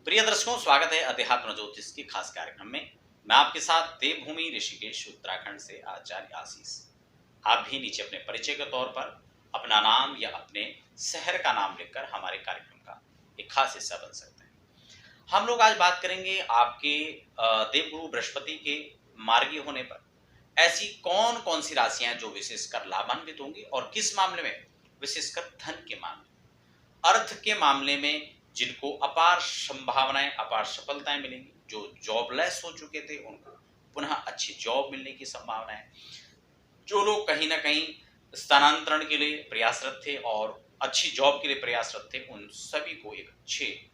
प्रिय दर्शकों, स्वागत है अध्यात्म ज्योतिष के खास कार्यक्रम में। मैं आपके साथ देवभूमि ऋषिकेश उत्तराखंड से आचार्य आशीष। आप भी नीचे अपने परिचय के तौर पर अपना नाम या अपने शहर का नाम लिखकर हमारे कार्यक्रम का एक खास हिस्सा बन सकते हैं। हम लोग आज बात करेंगे आपके देवगुरु बृहस्पति के मार्गी होने पर ऐसी कौन कौन सी राशियां हैं जो विशेषकर लाभान्वित होंगी और किस मामले में, विशेषकर धन के मामले, अर्थ के मामले में जिनको अपार संभावनाएं, अपार सफलताएं मिलेंगी। जो जॉबलेस हो चुके थे उनको पुनः अच्छी जॉब मिलने की संभावना है। जो लोग कहीं ना कहीं स्थानांतरण के लिए प्रयासरत थे और अच्छी जॉब के लिए प्रयासरत थे, उन सभी को एक अच्छी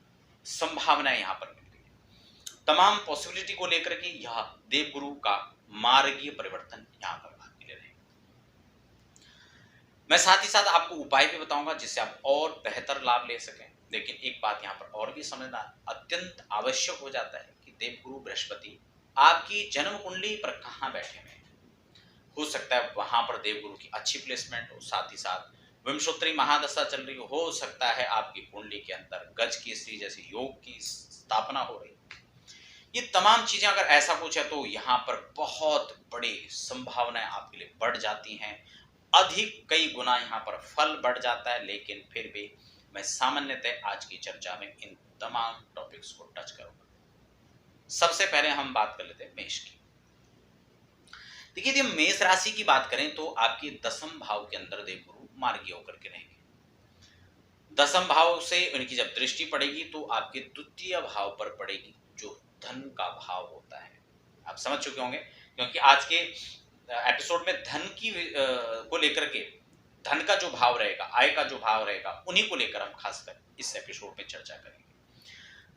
संभावनाएं यहाँ पर मिल गई है। तमाम पॉसिबिलिटी को लेकर के यह देवगुरु का मार्गीय परिवर्तन यहाँ पर आपके लिए रहेगा। मैं साथ ही साथ आपको उपाय भी बताऊंगा जिससे आप और बेहतर लाभ ले सकें। लेकिन एक बात यहाँ पर और भी समझना अत्यंत आवश्यक हो जाता है कि देवगुरु बृहस्पति आपकी जन्म कुंडली पर कहाँ बैठे हुए हैं। हो सकता है वहां पर देवगुरु की अच्छी प्लेसमेंट हो, साथ ही साथ विंशोत्तरी महादशा चल रही हो सकता है आपकी कुंडली के अंदर गज केसरी जैसे योग की स्थापना हो रही। ये तमाम चीजें अगर ऐसा कुछ है तो यहाँ पर बहुत बड़ी संभावनाएं आपके लिए बढ़ जाती हैं। अधिक कई गुना यहाँ पर फल बढ़ जाता है। लेकिन फिर भी मैं सामान्यतः आज की चर्चा में इन तमाम टॉपिक्स को टच करूंगा। सबसे पहले हम बात कर लेते हैं मेष की। देखिए, यदि मेष राशि की बात करें तो आपके दसम भाव के अंदर देवगुरु मार्गी होकर के रहेंगे। दसम भाव से उनकी जब दृष्टि पड़ेगी तो आपके द्वितीय भाव पर पड़ेगी, जो धन का भाव होता है। आप समझ चुके होंगे क्योंकि आज के एपिसोड में धन की को लेकर के, धन का जो भाव रहेगा, आय का जो भाव रहेगा, उन्हीं को लेकर हम खासकर इस एपिसोड में चर्चा करेंगे।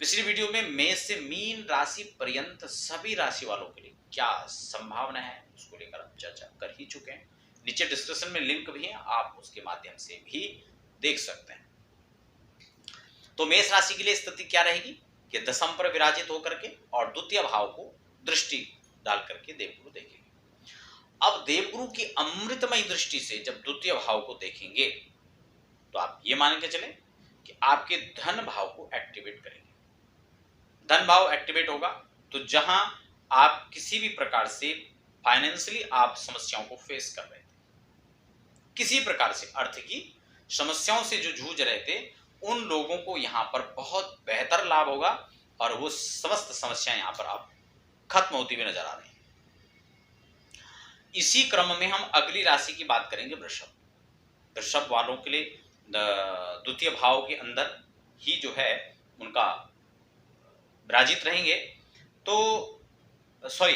पिछली वीडियो में मेष से मीन राशि पर्यंत सभी राशि वालों के लिए क्या संभावना है उसको लेकर हम चर्चा कर ही चुके हैं। नीचे डिस्क्रिप्शन में लिंक भी है, आप उसके माध्यम से भी देख सकते हैं। तो मेष राशि के लिए स्थिति क्या रहेगी कि दसम पर विराजित होकर के और द्वितीय भाव को दृष्टि डाल करके देवगुरु देखेंगे। अब देवगुरु की अमृतमय दृष्टि से जब द्वितीय भाव को देखेंगे तो आप ये मान के चलें कि आपके धन भाव को एक्टिवेट करेंगे। धन भाव एक्टिवेट होगा तो जहां आप किसी भी प्रकार से फाइनेंशियली आप समस्याओं को फेस कर रहे थे, किसी प्रकार से अर्थ की समस्याओं से जो जूझ रहे थे, उन लोगों को यहां पर बहुत बेहतर लाभ होगा और वो समस्त समस्याएं यहां पर आप खत्म होती हुई नजर आ रही हैं। इसी क्रम में हम अगली राशि की बात करेंगे, वृषभ। वृषभ वालों के लिए द्वितीय भाव के अंदर ही जो है उनका विराजित रहेंगे। तो सॉरी,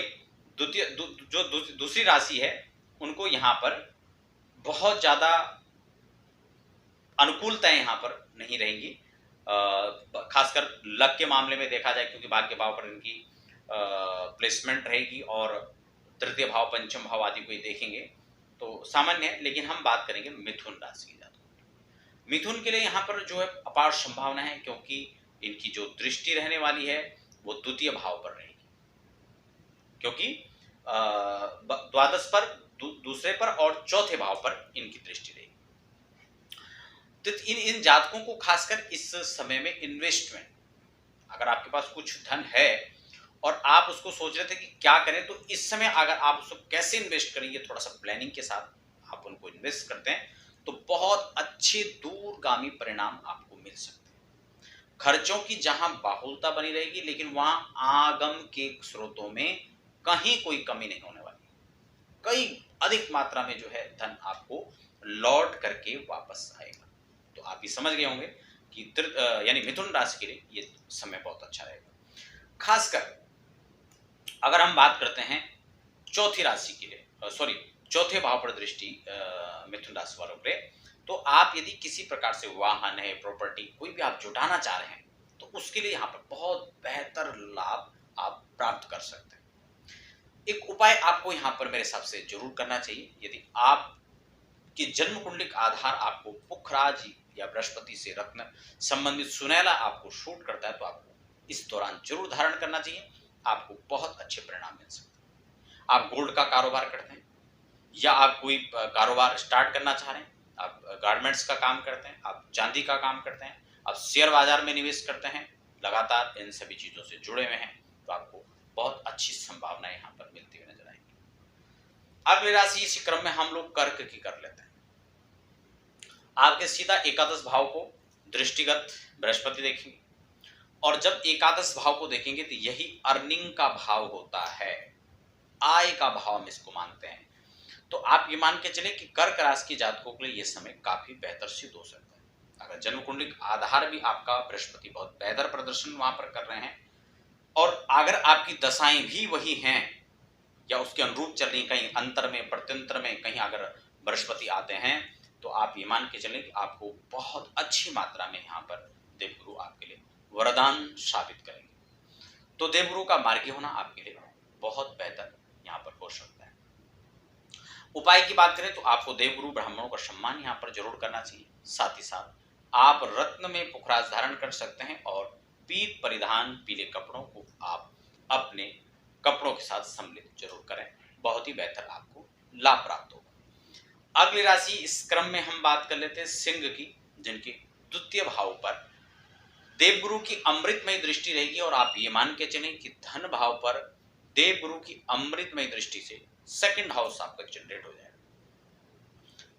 जो दूसरी राशि है उनको यहाँ पर बहुत ज्यादा अनुकूलताएं यहाँ पर नहीं रहेंगी, खासकर लक के मामले में देखा जाए, क्योंकि भाग्य भाव पर इनकी प्लेसमेंट रहेगी और तृतीय भाव, पंचम भाव आदि को देखेंगे तो सामान्य है। लेकिन हम बात करेंगे मिथुन राशि की। मिथुन के लिए यहाँ पर जो है अपार संभावना है, क्योंकि इनकी जो दृष्टि रहने वाली है वो द्वितीय भाव पर रहेगी, क्योंकि द्वादश पर, दूसरे पर और चौथे भाव पर इनकी दृष्टि रहेगी। तो इन जातकों को खासकर इस समय में इन्वेस्टमेंट, अगर आपके पास कुछ धन है और आप उसको सोच रहे थे कि क्या करें, तो इस समय अगर आप उसको कैसे इन्वेस्ट करेंगे, थोड़ा सा प्लानिंग के साथ आप उनको इन्वेस्ट करते हैं तो बहुत अच्छे दूरगामी परिणाम आपको मिल सकते हैं। खर्चों की जहां बाहुलता बनी रहेगी, लेकिन वहां आगम के स्रोतों में कहीं कोई कमी नहीं होने वाली। कई अधिक मात्रा में जो है धन आपको लौट करके वापस आएगा। तो आप ये समझ गए होंगे कि यानी मिथुन राशि के लिए ये समय बहुत अच्छा रहेगा। खासकर अगर हम बात करते हैं चौथी राशि के लिए, चौथे भाव पर दृष्टि मिथुन राशि वालों के, तो आप यदि किसी प्रकार से वाहन है, प्रॉपर्टी कोई भी आप जुटाना चाह रहे हैं तो उसके लिए यहाँ पर बहुत बेहतर लाभ आप प्राप्त कर सकते हैं। एक उपाय आपको यहाँ पर मेरे हिसाब से जरूर करना चाहिए। यदि आप की जन्म कुंडली का आधार आपको पुखराज या बृहस्पति से रत्न संबंधित सुनहला आपको शूट करता है तो आपको इस दौरान जरूर धारण करना चाहिए। आपको बहुत अच्छे परिणाम मिल सकते हैं। आप गोल्ड का कारोबार करते हैं या आप कोई कारोबार स्टार्ट करना चाह रहे हैं, आप गारमेंट्स का काम करते हैं, आप चांदी का काम करते हैं, आप शेयर बाजार में निवेश करते हैं, लगातार इन सभी चीज़ों से जुड़े हुए हैं तो आपको बहुत अच्छी संभावनाएं यहाँ पर मिलती हुई नजर आएंगी। अगली राशि इसी क्रम में हम लोग कर्क की कर लेते हैं। आपके सीधा एकादश भाव को दृष्टिगत बृहस्पति देखेंगे और जब एकादश भाव को देखेंगे तो यही अर्निंग का भाव होता है, आय का भाव हम इसको मानते हैं। तो आप ये मान के चले कि कर्क राशि के जातकों के लिए यह समय काफी बेहतर सिद्ध हो सकता है। अगर जन्म कुंडली आधार भी आपका बृहस्पति बहुत बेहतर प्रदर्शन वहां पर कर रहे हैं और अगर आपकी दशाएं भी वही हैं या उसके अनुरूप चल रही, कहीं अंतर में प्रत्यंतर में कहीं अगर बृहस्पति आते हैं तो आप ये मान के चलें कि आपको बहुत अच्छी मात्रा में यहाँ पर देवगुरु आपके लिए वरदान साबित करेंगे। तो देवगुरु का मार्गी होना आपके लिए बहुत बेहतर यहाँ पर हो सकता है। उपाय की बात करें तो आपको देवगुरु ब्राह्मणों का सम्मान यहाँ पर जरूर करना चाहिए। साथ ही साथ आप रत्न में पुखराज धारण कर सकते हैं और पीत परिधान पीले कपड़ों को आप अपने कपड़ों के साथ सम्मिलित जरूर करें, बहुत ही बेहतर आपको लाभ प्राप्त होगा। अगली राशि इस क्रम में हम बात कर लेते हैं सिंह की, जिनके द्वितीय भाव पर देवगुरु की अमृतमय दृष्टि रहेगी और आप ये मान के चलें कि धन भाव पर देवगुरु की अमृतमय दृष्टि से सेकंड हाउस आपका जनरेट हो जाएगा।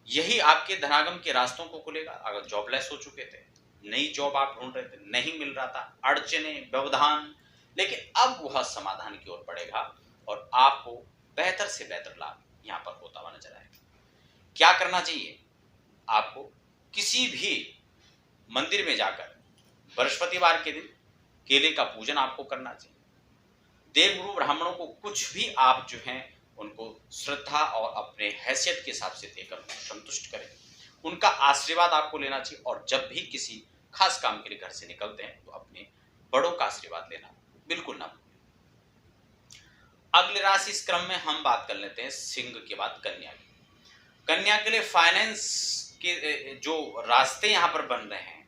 यही आपके धनागम के रास्तों को खुलेगा। अगर जॉबलेस हो चुके थे, नई जॉब आप ढूंढ रहे थे, नहीं मिल रहा था, अड़चने व्यवधान, लेकिन अब वह समाधान की ओर बढ़ेगा और आपको बेहतर से बेहतर लाभ यहाँ पर होता हुआ नजर आएगा। क्या करना चाहिए? आपको किसी भी मंदिर में जाकर बृहस्पतिवार के दिन केले का पूजन आपको करना चाहिए। देवगुरु ब्राह्मणों को कुछ भी आप जो हैं उनको श्रद्धा और अपने हैसियत के हिसाब से देकर संतुष्ट करें, उनका आशीर्वाद आपको लेना चाहिए और जब भी किसी खास काम के लिए घर से निकलते हैं तो अपने बड़ों का आशीर्वाद लेना बिल्कुल ना भूलें। अगली राशि इस क्रम में हम बात कर लेते हैं सिंह के बाद कन्या की। कन्या के लिए फाइनेंस के जो रास्ते यहाँ पर बन रहे हैं,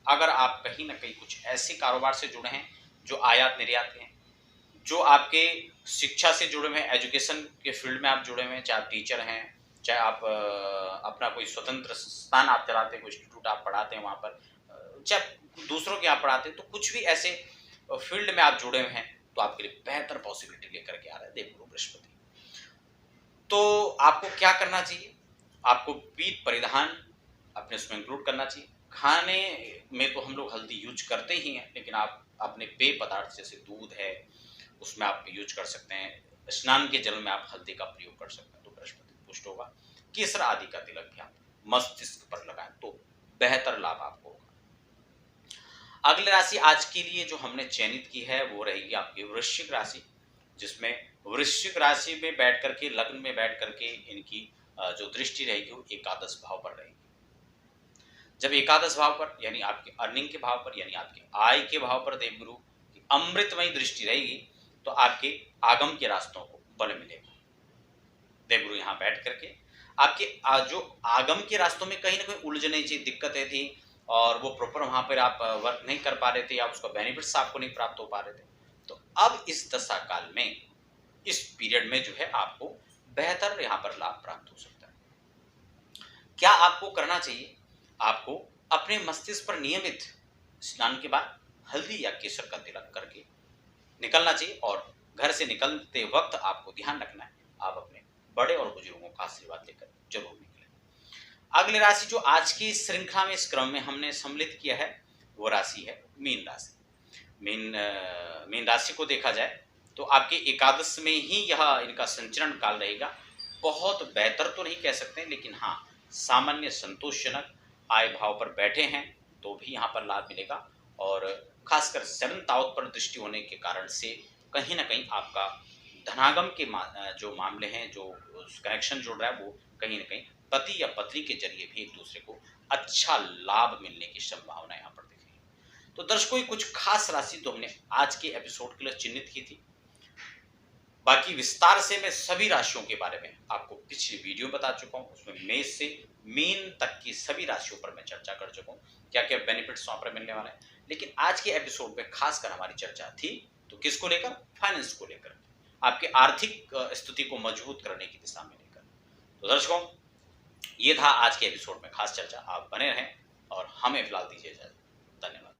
अगर आप कहीं ना कहीं कुछ ऐसे कारोबार से जुड़े हैं जो आयात निर्यात हैं, जो आपके शिक्षा से जुड़े हुए हैं, एजुकेशन के फील्ड में आप जुड़े हुए हैं, चाहे आप टीचर हैं, चाहे आप अपना कोई स्वतंत्र संस्थान आप चलाते हैं, कोई इंस्टीट्यूट आप पढ़ाते हैं वहाँ पर, चाहे दूसरों के आप पढ़ाते हैं, तो कुछ भी ऐसे फील्ड में आप जुड़े हुए हैं तो आपके लिए बेहतर पॉसिबिलिटी लेकर के आ रहा है देवगुरु बृहस्पति। तो आपको क्या करना चाहिए? आपको पीत परिधान अपने उसमें इंक्लूड करना चाहिए। खाने में तो हम लोग हल्दी यूज करते ही हैं, लेकिन आप अपने पेय पदार्थ जैसे दूध है उसमें आप यूज कर सकते हैं, स्नान के जल में आप हल्दी का प्रयोग कर सकते हैं तो बृहस्पति पुष्ट होगा। केसर आदि का तिलक भी आप मस्तिष्क पर लगाएं तो बेहतर लाभ आपको होगा। अगली राशि आज के लिए जो हमने चयनित की है वो रहेगी आपकी वृश्चिक राशि, जिसमें वृश्चिक राशि में बैठ करके लग्न में बैठ करके इनकी जो दृष्टि रहेगी वो एकादश भाव पर रहेगी। जब एकादश भाव पर यानी आपके अर्निंग के भाव पर यानी आपके आय के भाव पर देवगुरु की अमृतमयी दृष्टि रहेगी तो आपके आगम के रास्तों को बल मिलेगा। देवगुरु यहाँ बैठ करके आपके जो आगम के रास्तों में कहीं ना कहीं उलझने थी, दिक्कतें थी और वो प्रॉपर वहां पर आप वर्क नहीं कर पा रहे थे या उसका बेनिफिट्स आपको नहीं प्राप्त हो पा रहे थे, तो अब इस दशा काल में इस पीरियड में जो है आपको बेहतर यहाँ पर लाभ प्राप्त हो सकता है। क्या आपको करना चाहिए? आपको अपने मस्तिष्क पर नियमित स्नान के बाद हल्दी या केसर का तिलक करके निकलना चाहिए और घर से निकलते वक्त आपको ध्यान रखना है आप अपने बड़े और बुजुर्गों का आशीर्वाद लेकर जरूर निकलें। अगली राशि जो आज की श्रृंखला में इस क्रम में हमने सम्मिलित किया है वो राशि है मीन राशि। मीन राशि को देखा जाए तो आपके एकादश में ही यह इनका संचरण काल रहेगा। बहुत बेहतर तो नहीं कह सकते, लेकिन हाँ सामान्य संतोषजनक आय भाव पर बैठे हैं तो भी यहाँ पर लाभ मिलेगा और खासकर 7th हाउस पर दृष्टि होने के कारण से कहीं ना कहीं आपका धनागम के जो मामले हैं, जो कनेक्शन जुड़ रहा है वो कहीं ना कहीं पति या पत्नी के जरिए भी एक दूसरे को अच्छा लाभ मिलने की संभावना यहाँ पर दिख रही है। तो दर्शकों कुछ खास राशि तो हमने आज के एपिसोड के लिए चिन्हित की थी। बाकी विस्तार से मैं सभी राशियों के बारे में आपको पिछली वीडियो बता चुका हूँ, उसमें मेष से मीन तक की सभी राशियों पर मैं चर्चा कर चुका हूँ, क्या क्या बेनिफिट्स वहां पर मिलने वाले हैं। लेकिन आज के एपिसोड में खासकर हमारी चर्चा थी तो किसको लेकर? फाइनेंस को लेकर, आपके आर्थिक स्थिति को मजबूत करने की दिशा में लेकर। तो दर्शकों ये था आज के एपिसोड में खास चर्चा। आप बने रहें और हमें फिलहाल दीजिए इजाजत।